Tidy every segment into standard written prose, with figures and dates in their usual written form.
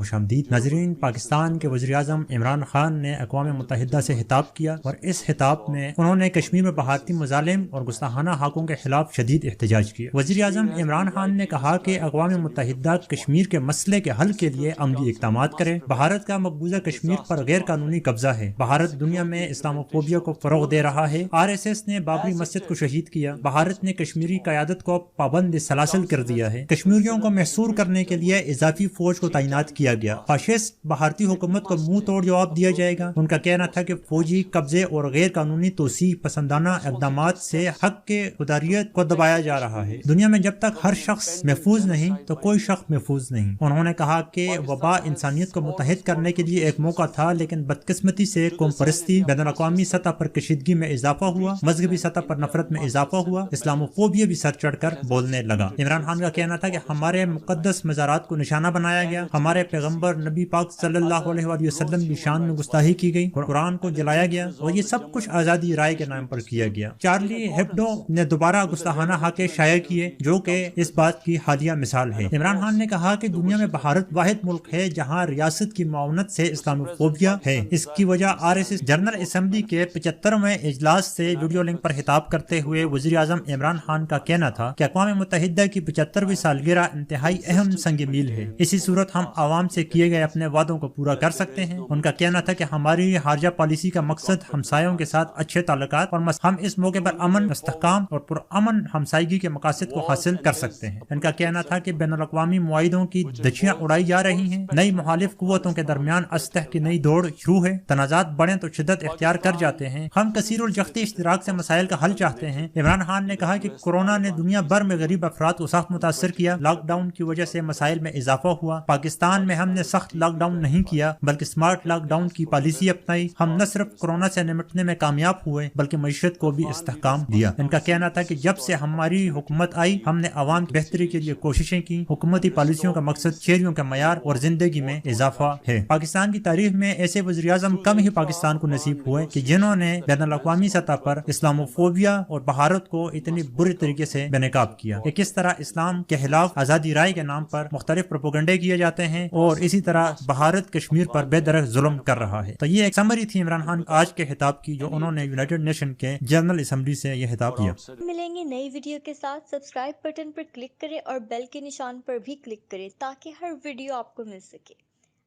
खुशामदीद। नाज़रीन, पाकिस्तान के वज़ीर-ए-आज़म इमरान खान ने अक़वाम मुत्तहिदा से खिताब किया और इस खिताब में उन्होंने कश्मीर में भारतीय मुज़ालिम और गुस्ताखाना हाकों के खिलाफ शदीद एहतजाज किया। वज़ीर-ए-आज़म इमरान खान ने कहा कि अक़वाम मुत्तहिदा कश्मीर के मसले के हल के लिए अमली इक़दामात करे। भारत का मकबूजा कश्मीर पर गैर कानूनी कब्जा है। भारत दुनिया में इस्लामोफोबिया को फरोग दे रहा है। RSS ने बाबरी मस्जिद को शहीद किया। भारत ने कश्मीरी क़यादत को पाबंद सलासिल कर दिया है। कश्मीरियों को महसूर करने के लिए इजाफी फौज को तैनात किया गया। फाशिस्ट भारतीय हुकूमत को मुंह तोड़ जवाब दिया जाएगा। उनका कहना था कि फौजी कब्जे और गैर कानूनी तोसी पसंदाना इक़दामात से हक के खुदारियत को दबाया जा रहा है। दुनिया में जब तक हर शख्स महफूज नहीं तो कोई शख्स महफूज नहीं। उन्होंने कहा कि वबा इंसानियत को मुत्तहिद करने के लिए एक मौका था, लेकिन बदकिस्मती से कौम परस्ती, बैनुल-अक़वामी सतह पर कशीदगी में इजाफा हुआ, मजहबी सतह पर नफरत में इजाफा हुआ, इस्लामोफोबिया भी सर चढ़कर बोलने लगा। इमरान खान का कहना था कि हमारे मुकद्दस मज़ारात को निशाना बनाया गया, हमारे पैगम्बर नबी पाक सल्लल्लाहु अलैहि वसल्लम की शान में गुस्ताखी की गई, कुरान को जलाया गया और ये सब कुछ आज़ादी राय के नाम पर किया गया। चार्ली हेब्डो ने दोबारा गुस्ताखाना हाके शाया किए, जो कि इस बात की हालिया मिसाल है। इमरान खान ने कहा कि दुनिया में भारत वाहिद मुल्क है जहाँ रियासत की मावनत से इस्लामोफोबिया है। इसकी वजह RSS जनरल असम्बली के 75वें इजलास से वीडियो लिंक पर खिताब करते हुए वज़ीर आज़म इमरान खान का कहना था कि अक़वाम मुत्तहिदा की 75वीं सालगिरह इंतहाई अहम संग मील है। इसी सूरत हम आवाम से किए गए अपने वादों को पूरा कर सकते हैं। उनका कहना था कि हमारी खारजा पॉलिसी का मकसद हमसायों के साथ अच्छे ताल्लुकात और हम इस मौके पर अमन, इस्तेहकाम और पुरअमन हमसायगी के मकासद को हासिल कर सकते हैं। इनका कहना था कि बैनुल-अक़वामी मुआहिदों की धज्जियां उड़ाई जा रही हैं, नई मुखालिफ कुव्वतों के दरमियान असलह की नई दौड़ शुरू है, तनाज़ात बढ़े तो शिद्दत इख्तियार कर जाते हैं, हम कसीरुल जख्ती इश्तिराक से मसाइल का हल चाहते हैं। इमरान खान ने कहा कि कोरोना ने दुनिया भर में गरीब अफराद को सख्त मुतासर किया, लॉकडाउन की वजह से मसाइल में इजाफा हुआ। पाकिस्तान में हमने सख्त लॉकडाउन नहीं किया बल्कि स्मार्ट लॉकडाउन की पॉलिसी अपनाई। हम न सिर्फ कोरोना से निपटने में कामयाब हुए बल्कि मईशत को भी इस्तेहकाम दिया। इनका कहना था कि जब से हमारी हुकूमत आई हमने अवाम की बेहतरी के लिए कोशिशें की। हुकूमती पॉलिसियों का मकसद शहरियों का मयार और जिंदगी में इजाफा है। पाकिस्तान की तारीख में ऐसे वज़ीर-ए-आज़म कम ही पाकिस्तान को नसीब हुए कि जिन्होंने बैनुल-अक़वामी सतह पर इस्लामोफोबिया और भारत को इतनी बुरी तरीके से बेनकाब किया कि किस तरह इस्लाम के खिलाफ आज़ादी राय के नाम पर मुख्तलिफ प्रोपेगेंडे किए जाते हैं और इसी तरह भारत कश्मीर पर बेदरक जुल्म कर रहा है। तो ये एक समरी थी इमरान खान आज के खिताब की, जो उन्होंने यूनाइटेड नेशन के जनरल असम्बली से यह खिताब किया। मिलेंगे नई वीडियो के साथ। सब्सक्राइब बटन पर क्लिक करें और बेल के निशान पर भी क्लिक करें ताकि हर वीडियो आपको मिल सके।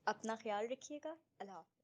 अपना ख्याल रखिएगा। अल्लाह।